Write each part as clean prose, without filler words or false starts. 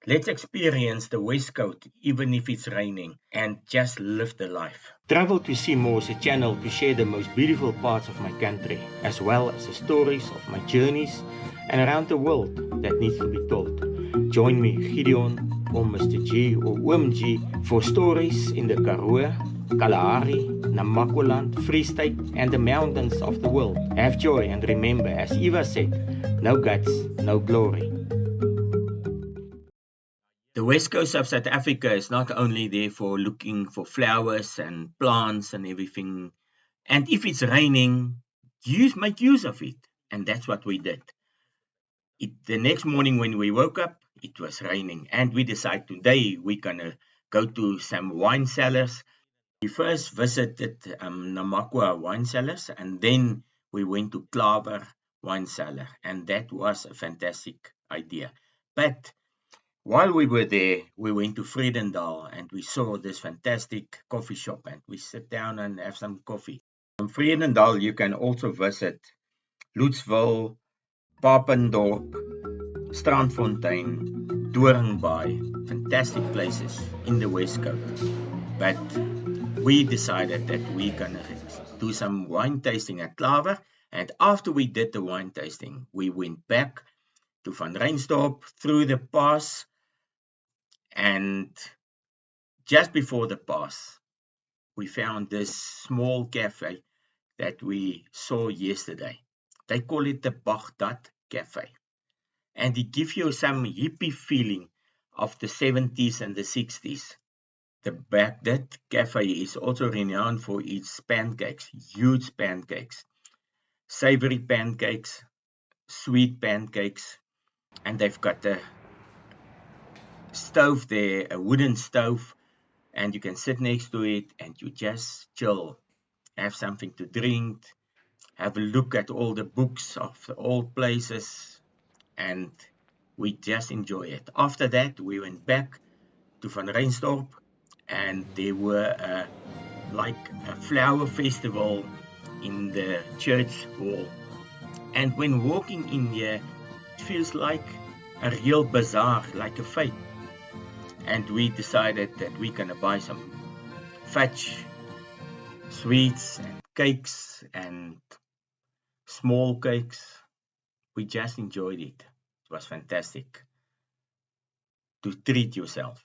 Let's experience the West Coast, even if it's raining, and just live the life. Travel to See More is a channel to share the most beautiful parts of my country, as well as the stories of my journeys and around the world that needs to be told. Join me, Gideon, or Mr. G, or OMG, for stories in the Karoo, Kalahari, Namaqualand, Free State, and the mountains of the world. Have joy and remember, as Eva said, no guts, no glory. The West Coast of South Africa is not only there for looking for flowers and plants and everything. And if it's raining, make use of it. And that's what we did. The next morning when we woke up, it was raining. And we decided today we're going to go to some wine cellars. We first visited Namakwa wine cellars, and then we went to Klaver wine cellar. And that was a fantastic idea. But while we were there, we went to Vredendal and we saw this fantastic coffee shop, and we sat down and have some coffee. From Vredendal, you can also visit Lutzville, Papendorp, Strandfontein, Doringbaai, fantastic places in the West Coast. But we decided that we're going to do some wine tasting at Klaver, and after we did the wine tasting, we went back to Van Reinsdorp through the pass. And just before the pass, we found this small cafe that we saw yesterday. They call it the Baghdad Cafe. And it gives you some hippie feeling of the 70s and the 60s. The Baghdad Cafe is also renowned for its pancakes, huge pancakes, savory pancakes, sweet pancakes, and they've got a stove there, a wooden stove, and you can sit next to it and you just chill, have something to drink, have a look at all the books of the old places, and we just enjoy it. After that, we went back to Van Reinsdorp, and there were like a flower festival in the church hall. And when walking in here, it feels like a real bazaar, like a fete. And we decided that we're going to buy some fudge, sweets and cakes and small cakes. We just enjoyed it. It was fantastic to treat yourself.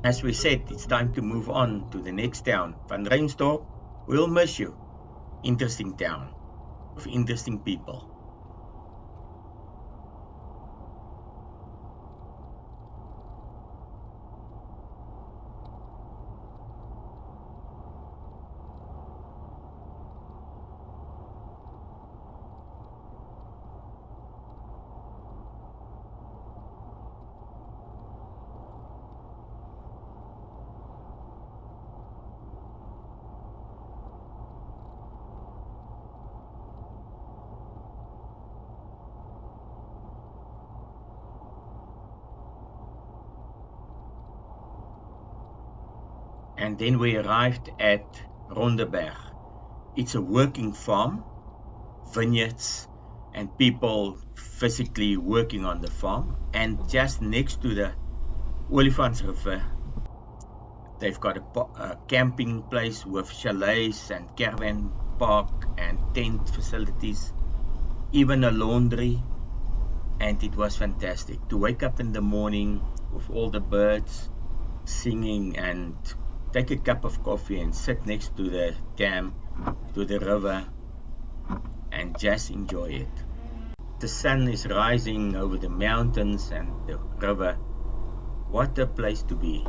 As we said, it's time to move on to the next town. Van Reinsdorp, we'll miss you. Interesting town with interesting people. And then we arrived at Rondeberg. It's a working farm, vineyards, and people physically working on the farm. And just next to the Olifants River, they've got a camping place with chalets and caravan park and tent facilities, even a laundry. And it was fantastic to wake up in the morning with all the birds singing and take a cup of coffee and sit next to the dam, to the river, and just enjoy it. The sun is rising over the mountains and the river. What a place to be.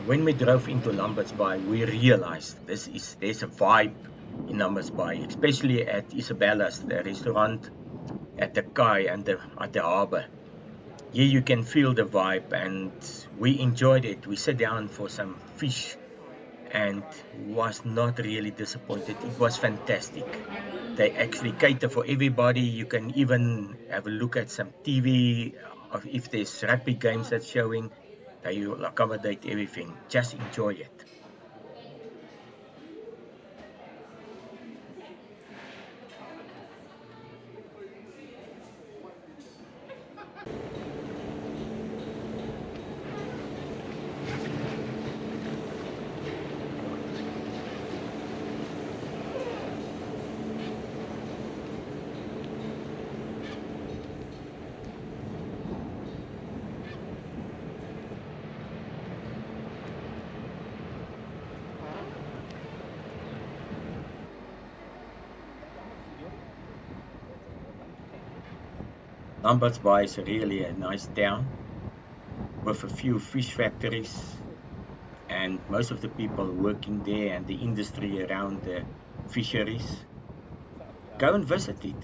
When we drove into Lambertsbaai, we realized there's a vibe in Lambertsbaai, especially at Isabella's, the restaurant at the Kai and at the harbour. Here you can feel the vibe, and we enjoyed it. We sat down for some fish and was not really disappointed. It was fantastic. They actually cater for everybody. You can even have a look at some TV. If there's rugby games that's showing, they will accommodate everything. Just enjoy it. Lambertsbaai is really a nice town with a few fish factories, and most of the people working there and the industry around the fisheries. Go and visit it.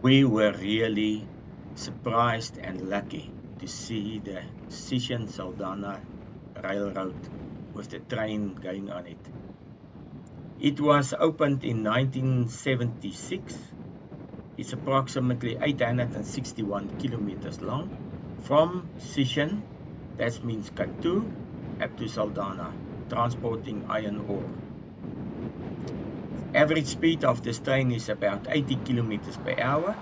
We were really surprised and lucky to see the Sishen-Saldanha Railroad with the train going on it. It was opened in 1976. It's approximately 861 kilometers long from Sishen, that means Katu, up to Saldanha, transporting iron ore. Average speed of this train is about 80 kilometers per hour.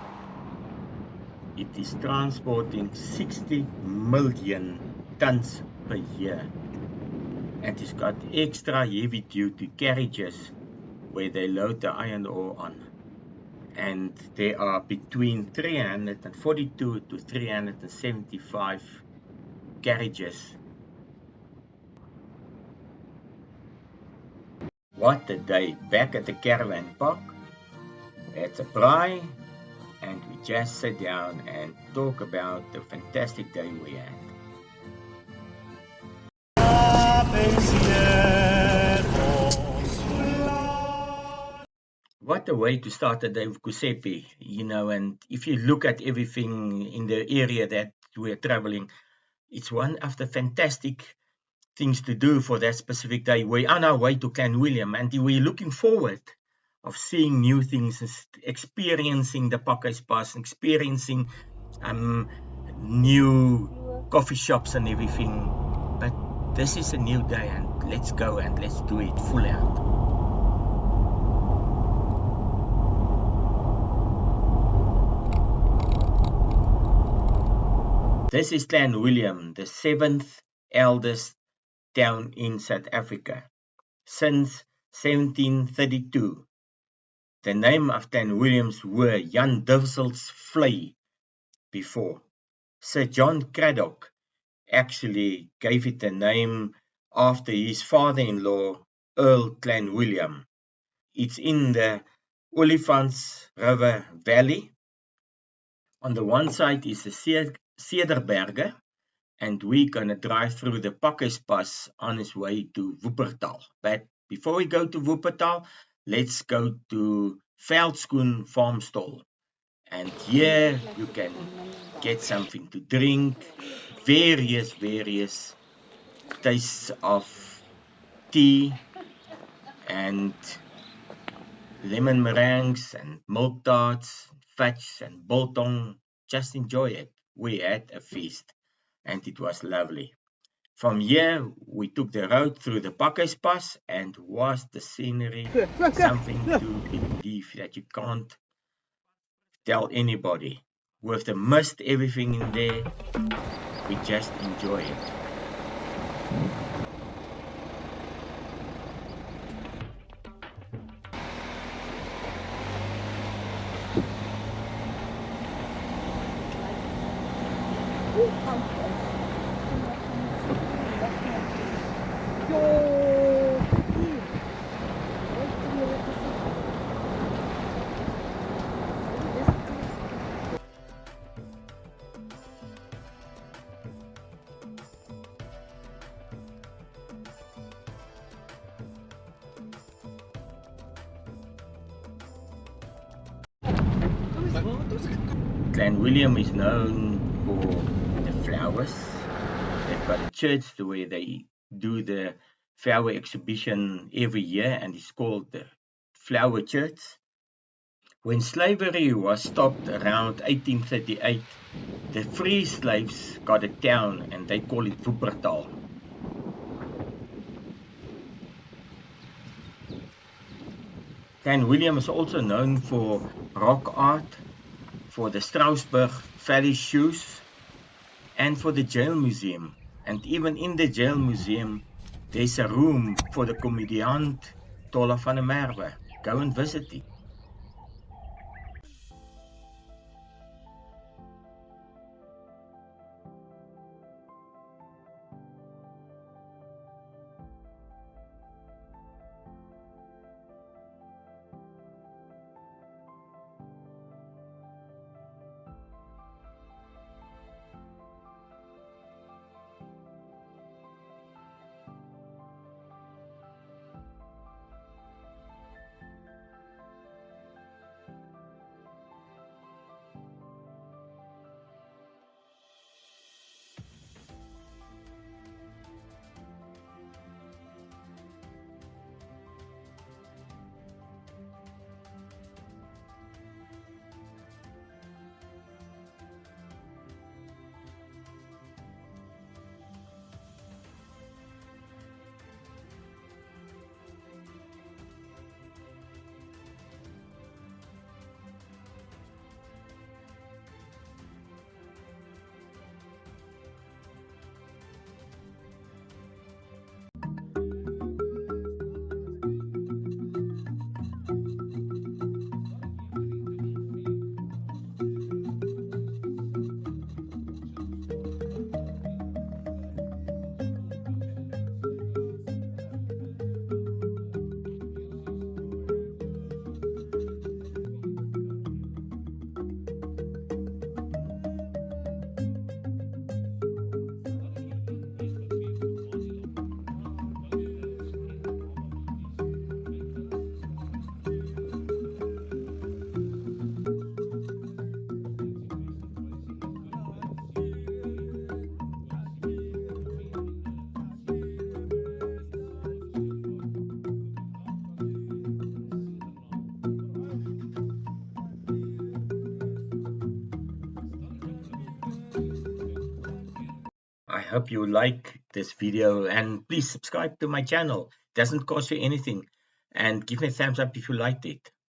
It is transporting 60 million tons per year. And it's got extra heavy duty carriages where they load the iron ore on. And there are between 342 to 375 carriages. What a day! Back at the caravan park, it's a braai, and we just sit down and talk about the fantastic day we had. What a way to start the day with Kusepi, and if you look at everything in the area that we're traveling, it's one of the fantastic things to do for that specific day. We're on our way to Clanwilliam, and we're looking forward of seeing new things, experiencing the Pakhuispass, experiencing new coffee shops and everything. But this is a new day, and let's go and let's do it full out. This is Clanwilliam, the 7th eldest town in South Africa, since 1732. The name of Clanwilliams were Jan Duvel's Vlei before. Sir John Cradock actually gave it the name after his father-in-law, Earl Clanwilliam. It's in the Olifants River Valley. On the one side is the Cederberge, and we're going to drive through the Pakhuispass on its way to Wuppertal. But before we go to Wuppertal, let's go to Veldskoen Farm Stall. And here you can get something to drink, various tastes of tea and lemon meringues and milk tarts, fudge and biltong. Just enjoy it. We had a feast, and it was lovely. From here, we took the road through the Pakhuispass, and was the scenery something to believe that you can't tell anybody. With the mist, everything in there, we just enjoy it. Clanwilliam is known for the flowers. They've got a church where they do the flower exhibition every year, and it's called the Flower Church. When slavery was stopped around 1838, the free slaves got a town, and they call it Wuppertal. Clanwilliam is also known for rock art, for the Strausberg Valley shoes, and for the jail museum. And even in the jail museum, there's a room for the comediant Tola van der Merwe. Go and visit it. I hope you like this video, and please subscribe to my channel. It doesn't cost you anything, and give me a thumbs up if you liked it.